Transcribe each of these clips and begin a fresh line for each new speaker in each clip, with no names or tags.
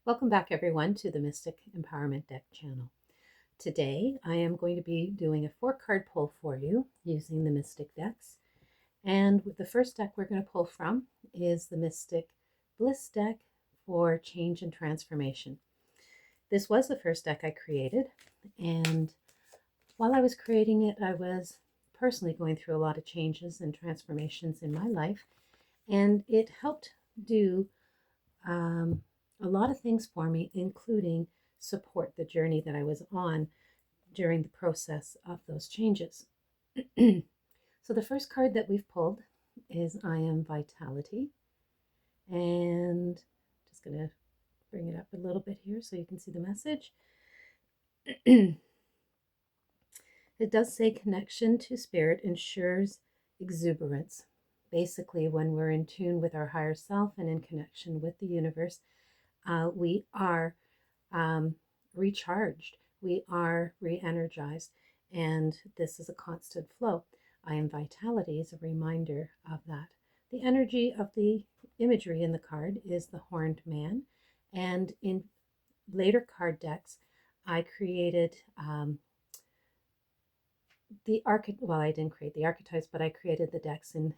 Welcome back, everyone, to the Mystic Empowerment Deck channel. Today, I am going to be doing a 4-card pull for you using the Mystic decks. And with the first deck we're going to pull from is the Mystic Bliss deck for change and transformation. This was the first deck I created, and while I was creating it, I was personally going through a lot of changes and transformations in my life, and it helped do a lot of things for me, including support the journey that I was on during the process of those changes. So the first card that we've pulled is I Am Vitality. And just going to bring it up a little bit here so you can see the message. It does say connection to spirit ensures exuberance. Basically, when we're in tune with our higher self and in connection with the universe, we are recharged, we are re-energized, and this is a constant flow. I Am Vitality is a reminder of that. The energy of the imagery in the card is the horned man, and in later card decks, I created I didn't create the archetypes, but I created the decks in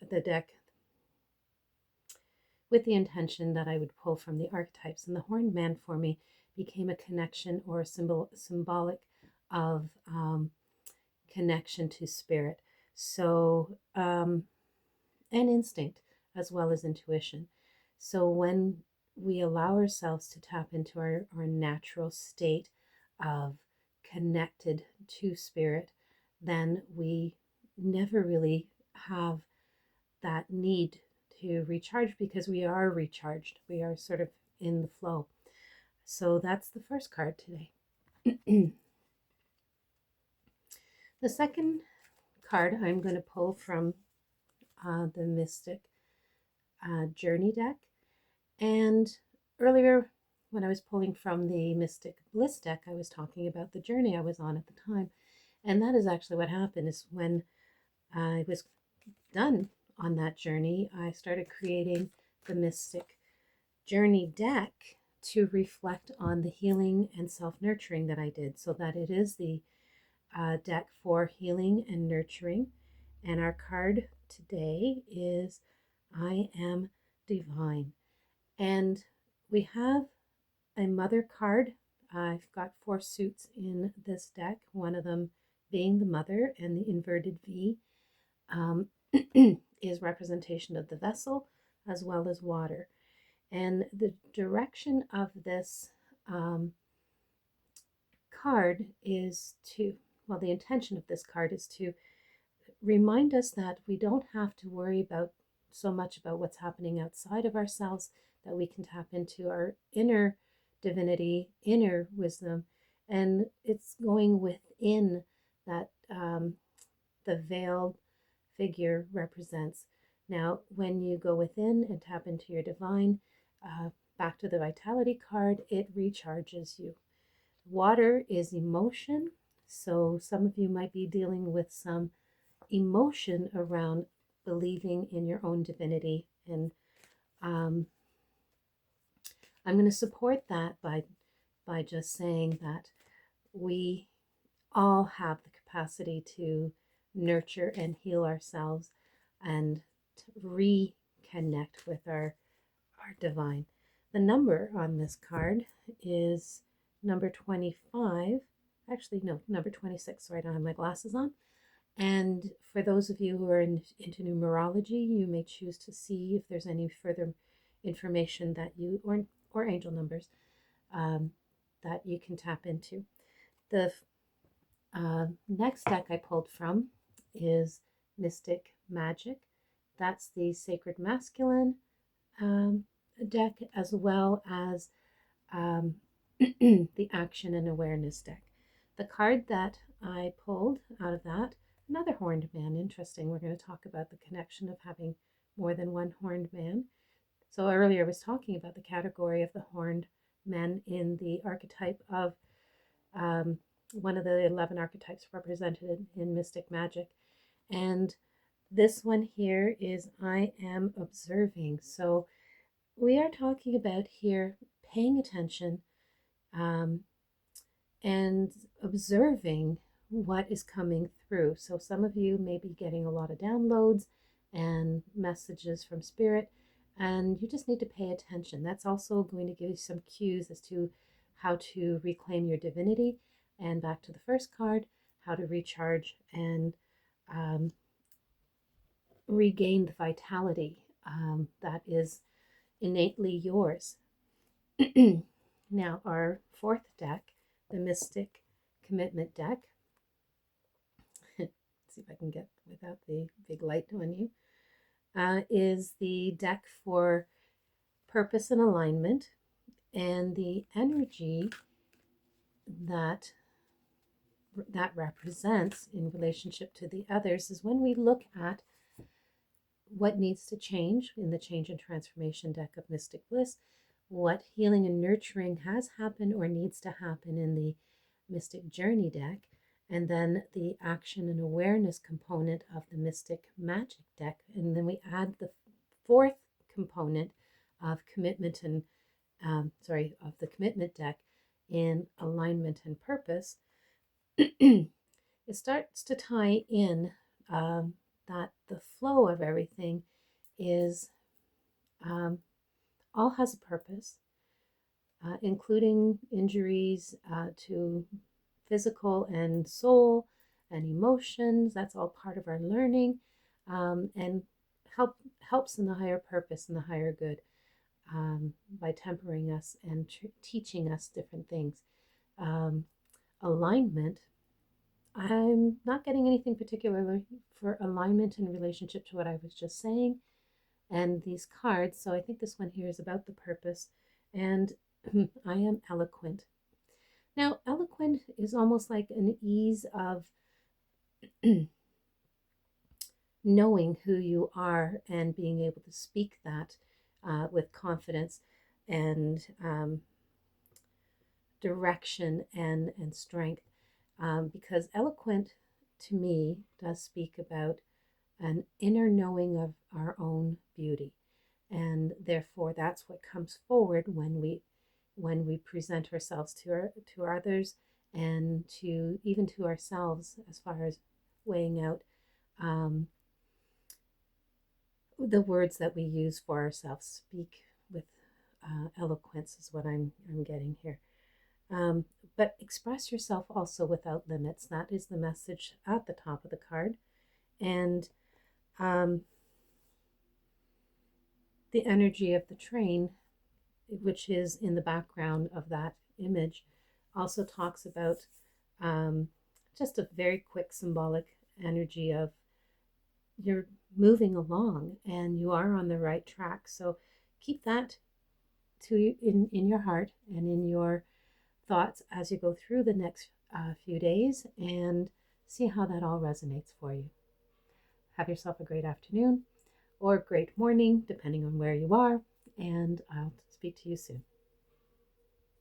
the deck with the intention that I would pull from the archetypes. And the horned man for me became a connection or a symbolic of connection to spirit. So, and instinct as well as intuition. So when we allow ourselves to tap into our natural state of connected to spirit, then we never really have that need to recharge because we are recharged. We are sort of in the flow. So that's the first card today. The second card I'm going to pull from the Mystic Journey deck. And earlier, when I was pulling from the Mystic Bliss deck, I was talking about the journey I was on at the time. And that is actually what happened is when I was done on that journey, I started creating the Mystic Journey deck to reflect on the healing and self-nurturing that I did, so that it is the deck for healing and nurturing. And our card today is I Am Divine. And we have a mother card. I've got 4 suits in this deck, one of them being the mother, and the inverted V is representation of the vessel as well as water. And the direction of this card is to, well, the intention of this card is to remind us that we don't have to worry about so much about what's happening outside of ourselves, that we can tap into our inner divinity, inner wisdom, and it's going within that the veiled figure represents. Now, when you go within and tap into your divine, back to the vitality card, it recharges you. Water is emotion, so some of you might be dealing with some emotion around believing in your own divinity, and I'm going to support that by just saying that we all have the capacity to nurture and heal ourselves and to reconnect with our divine. The number on this card is number 25. Actually, no, number 26. Sorry, I don't have my glasses on. And for those of you who are into numerology, you may choose to see if there's any further information that you, or angel numbers, that you can tap into. The next deck I pulled from is Mystic Magic. That's the Sacred Masculine deck, as well as the Action and Awareness deck. The card that I pulled out of that, another horned man. Interesting. We're going to talk about the connection of having more than one horned man. So earlier I was talking about the category of the horned men in the archetype of one of the 11 archetypes represented in Mystic Magic. And this one here is I Am Observing. So we are talking about here paying attention and observing what is coming through. So some of you may be getting a lot of downloads and messages from spirit, and you just need to pay attention. That's also going to give you some cues as to how to reclaim your divinity. And back to the first card, how to recharge and regain the vitality that is innately yours. Now, our fourth deck, the Mystic Commitment deck. See if I can get without the big light on you. Is the deck for purpose and alignment, and the energy that represents in relationship to the others is when we look at what needs to change in the Change and Transformation deck of Mystic Bliss, what healing and nurturing has happened or needs to happen in the Mystic Journey deck, and then the action and awareness component of the Mystic Magic deck. And then we add the fourth component of commitment and of the commitment deck in alignment and purpose. It starts to tie in that the flow of everything is all has a purpose, including injuries to physical and soul and emotions. That's all part of our learning, and helps in the higher purpose and the higher good by tempering us and teaching us different things. Alignment, I'm not getting anything particularly for alignment in relationship to what I was just saying and these cards. So I think this one here is about the purpose, and I am eloquent. Now, eloquent is almost like an ease of knowing who you are and being able to speak that with confidence and direction and strength, because eloquent to me does speak about an inner knowing of our own beauty, and therefore that's what comes forward when we present ourselves to others and to even to ourselves, as far as weighing out the words that we use for ourselves. Speak with eloquence is what I'm getting here. But express yourself also without limits. That is the message at the top of the card. And the energy of the train, which is in the background of that image, also talks about just a very quick symbolic energy of you're moving along and you are on the right track. So keep that in your heart and in your thoughts as you go through the next few days, and see how that all resonates for you. Have yourself a great afternoon or great morning, depending on where you are, and I'll speak to you soon.